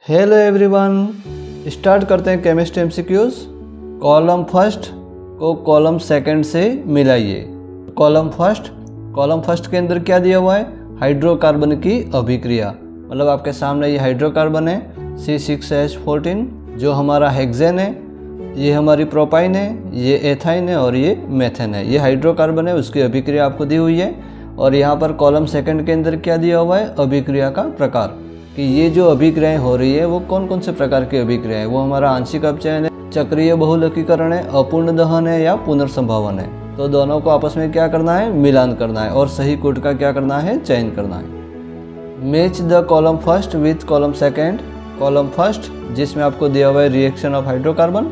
Hello everyone, start करते हैं chemistry MCQs. Column first को कॉलम सेकंड से मिलाइए। कॉलम फर्स्ट के अंदर क्या दिया हुआ है? हाइड्रोकार्बन की अभिक्रिया। मतलब आपके सामने ये हाइड्रोकार्बन है C6H14 जो हमारा हेक्सेन है, ये हमारी प्रोपाइन है, ये एथाइन है और ये मेथेन है। ये हाइड्रोकार्बन है, उसकी अभिक्रिया आपको दी हुई है। और यहाँ पर कॉलम सेकंड के अंदर क्या दिया हुआ है? अभिक्रिया का प्रकार, कि ये जो अभिक्रियाएं हो रही है वो कौन कौन से प्रकार की अभिक्रिया है। वो हमारा आंशिक अपचयन है, चक्रीय बहुलकीकरण है, अपूर्ण दहन है या पुनर्संभावन है। तो दोनों को आपस में क्या करना है? मिलान करना है और सही कूट का क्या करना है? चयन करना है। Match the column first with column second. Column first जिसमें आपको दिया हुआ है रिएक्शन ऑफ हाइड्रोकार्बन,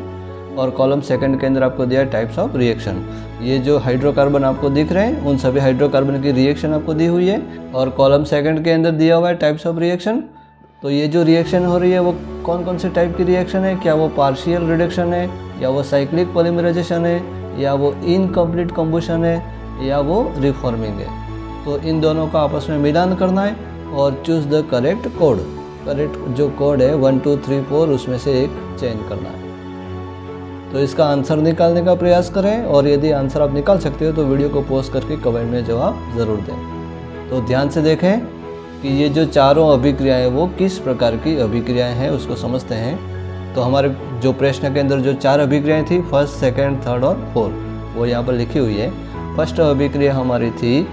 और कॉलम सेकंड के अंदर आपको दिया है टाइप्स ऑफ रिएक्शन। ये जो हाइड्रोकार्बन आपको दिख रहे हैं उन सभी हाइड्रोकार्बन की रिएक्शन आपको दी हुई है, और कॉलम सेकंड के अंदर दिया हुआ है टाइप्स ऑफ रिएक्शन। तो ये जो रिएक्शन हो रही है वो कौन कौन से टाइप की रिएक्शन है? क्या वो पार्शियल रिडक्शन है, या वो साइक्लिक पॉलीमराइजेशन है, या वो इनकम्प्लीट कंबशन है, या वो रिफॉर्मिंग है। तो इन दोनों का आपस में मिलान करना है और choose the correct code. Correct जो कोड है 1 2 3 4 उसमें से एक चयन करना है। तो इसका आंसर निकालने का प्रयास करें, और यदि आंसर आप निकाल सकते हो तो वीडियो को पॉज करके कमेंट में जवाब ज़रूर दें। तो ध्यान से देखें कि ये जो चारों अभिक्रियाएं वो किस प्रकार की अभिक्रियाएं हैं उसको समझते हैं। तो हमारे जो प्रश्न के अंदर जो चार अभिक्रियाएं थी, फर्स्ट, सेकंड, थर्ड और फोर्थ, वो यहाँ पर लिखी हुई है। फर्स्ट अभिक्रिया हमारी थी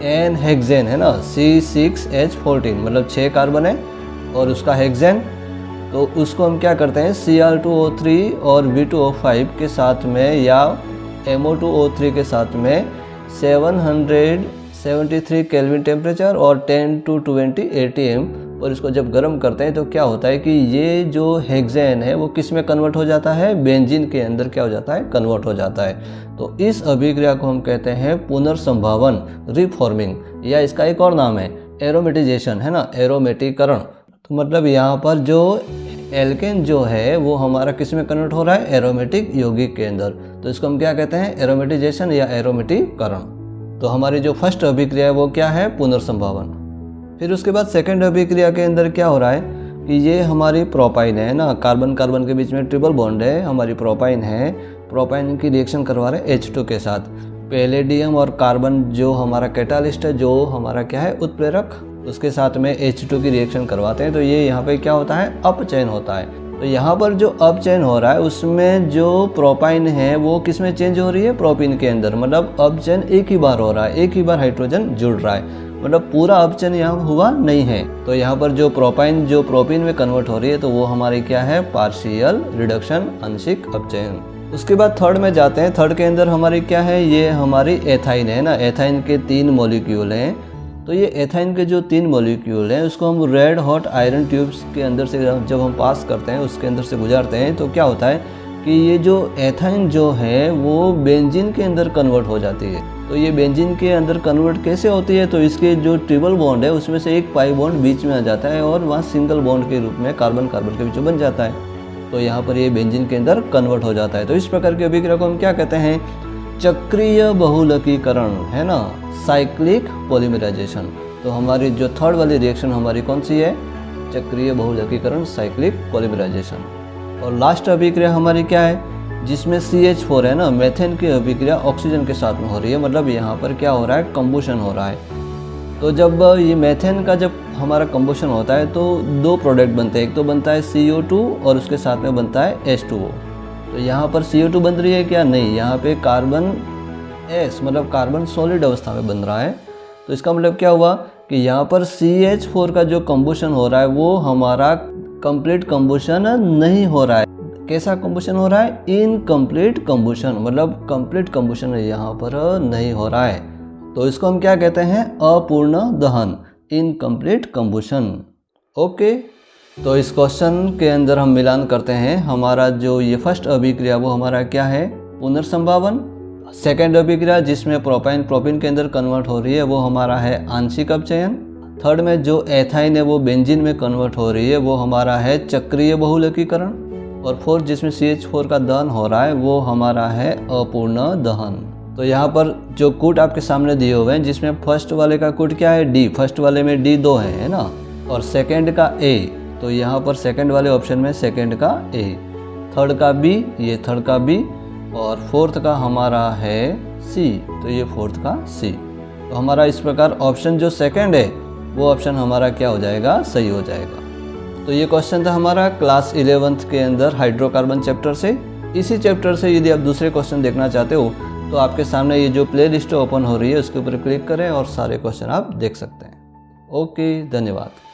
एन हेक्सेन, है ना, C6H14, मतलब 6 कार्बन है और उसका हेक्सेन। तो उसको हम क्या करते हैं? Cr2O3 और V2O5 के साथ में या MO2O3 के साथ में 773 केल्विन टेम्परेचर और 10 to 20 ATM और इसको जब गर्म करते हैं तो क्या होता है कि ये जो हेक्सेन है वो किस में कन्वर्ट हो जाता है? बेंजीन के अंदर क्या हो जाता है? कन्वर्ट हो जाता है। तो इस अभिक्रिया को हम कहते हैं पुनर्संभावन, रिफॉर्मिंग, या इसका एक और नाम है एरोमेटिजेशन, है ना, एरोमेटीकरण। तो मतलब यहाँ पर जो एल्केन जो है वो हमारा किस में कन्वर्ट हो रहा है? एरोमेटिक यौगिक के अंदर। तो इसको हम क्या कहते हैं? एरोमेटिजेशन या एरोमेटीकरण। तो हमारी जो फर्स्ट अभिक्रिया है वो क्या है? पुनर्संभावन। फिर उसके बाद सेकंड अभिक्रिया के अंदर क्या हो रहा है कि ये हमारी प्रोपाइन है ना, कार्बन कार्बन के बीच में ट्रिपल बॉन्ड है, हमारी प्रोपाइन है। प्रोपाइन की रिएक्शन करवा रहे हैं H2 के साथ। पैलेडियम और कार्बन जो हमारा कैटालिस्ट है, जो हमारा क्या है? उत्प्रेरक, उसके साथ में H2 की रिएक्शन करवाते हैं। तो ये यहाँ पे क्या होता है? अपचयन होता है। तो यहाँ पर जो अपचयन हो रहा है उसमें जो प्रोपाइन है वो किस में चेंज हो रही है? प्रोपीन के अंदर। मतलब अपचयन एक ही बार हो रहा है, एक ही बार हाइड्रोजन जुड़ रहा है, मतलब पूरा अपचयन यहाँ हुआ नहीं है। तो यहाँ पर जो प्रोपाइन जो प्रोपीन में कन्वर्ट हो रही है तो वो हमारी क्या है? पार्शियल रिडक्शन, आंशिक अपचयन। उसके बाद थर्ड में जाते हैं। थर्ड के अंदर हमारी क्या है? ये हमारी एथाइन है ना। एथाइन के 3 मॉलिक्यूल हैं। तो ये एथाइन के जो 3 मॉलिक्यूल हैं उसको हम रेड हॉट आयरन ट्यूब्स के अंदर से जब हम पास करते हैं, उसके अंदर से गुजारते हैं, तो क्या होता है कि ये जो एथाइन जो है वो बेंजीन के अंदर कन्वर्ट हो जाती है। तो ये बेंजीन के अंदर कन्वर्ट कैसे होती है? तो इसके जो ट्रिपल बॉन्ड है उसमें से एक पाई बॉन्ड बीच में आ जाता है और वहाँ सिंगल बॉन्ड के रूप में कार्बन कार्बन के बीच में बन जाता है। तो यहाँ पर ये बेंजीन के अंदर कन्वर्ट हो जाता है। तो इस प्रकार की अभिक्रिया को हम क्या कहते हैं? चक्रीय बहुलकीकरण, है ना, साइक्लिक पॉलीमराइजेशन। तो हमारी जो थर्ड वाली रिएक्शन हमारी कौन सी है? चक्रीय बहुलकीकरण, साइक्लिक पॉलीमराइजेशन। और लास्ट अभिक्रिया हमारी क्या है? जिसमें CH4 है ना, मेथेन की अभिक्रिया ऑक्सीजन के साथ में हो रही है। मतलब यहाँ पर क्या हो रहा है? कंबशन हो रहा है। तो जब ये मेथेन का जब हमारा कंबशन होता है तो 2 प्रोडक्ट बनते हैं। एक तो बनता है CO2 और उसके साथ में बनता है H2O। तो यहाँ पर CO2 बन रही है क्या? नहीं, यहाँ पे कार्बन S मतलब कार्बन सॉलिड अवस्था में बन रहा है। तो इसका मतलब क्या हुआ कि यहाँ पर CH4 का जो कंबशन हो रहा है वो हमारा कंप्लीट कंबशन नहीं हो रहा है। कैसा कंबशन हो रहा है? इनकम्प्लीट कंबशन, मतलब कंप्लीट कंबशन यहाँ पर नहीं हो रहा है। तो इसको हम क्या कहते हैं? अपूर्ण दहन, इनकम्प्लीट कंबशन। ओके, तो इस क्वेश्चन के अंदर हम मिलान करते हैं। हमारा जो ये फर्स्ट अभिक्रिया वो हमारा क्या है? पुनर्संभावन। सेकेंड अभिक्रिया जिसमें प्रोपाइन प्रोपीन के अंदर कन्वर्ट हो रही है वो हमारा है आंशिक अपचयन। थर्ड में जो एथाइन है वो बेंजीन में कन्वर्ट हो रही है वो हमारा है चक्रीय बहुलकीकरण। और फोर्थ जिसमें CH4 का दहन हो रहा है वो हमारा है अपूर्ण दहन। तो यहाँ पर जो कूट आपके सामने दिए हुए हैं जिसमें फर्स्ट वाले का कूट क्या है? D। फर्स्ट वाले में D 2 है ना, और सेकेंड का A। तो यहाँ पर सेकंड वाले ऑप्शन में सेकंड का ए, थर्ड का बी, ये थर्ड का बी, और फोर्थ का हमारा है सी, तो ये फोर्थ का सी। तो हमारा इस प्रकार ऑप्शन जो सेकंड है वो ऑप्शन हमारा क्या हो जाएगा, सही हो जाएगा। तो ये क्वेश्चन था हमारा क्लास 11th के अंदर हाइड्रोकार्बन चैप्टर से। इसी चैप्टर से यदि आप दूसरे क्वेश्चन देखना चाहते हो तो आपके सामने ये जो प्ले लिस्ट ओपन हो रही है उसके ऊपर क्लिक करें और सारे क्वेश्चन आप देख सकते हैं। ओके, धन्यवाद।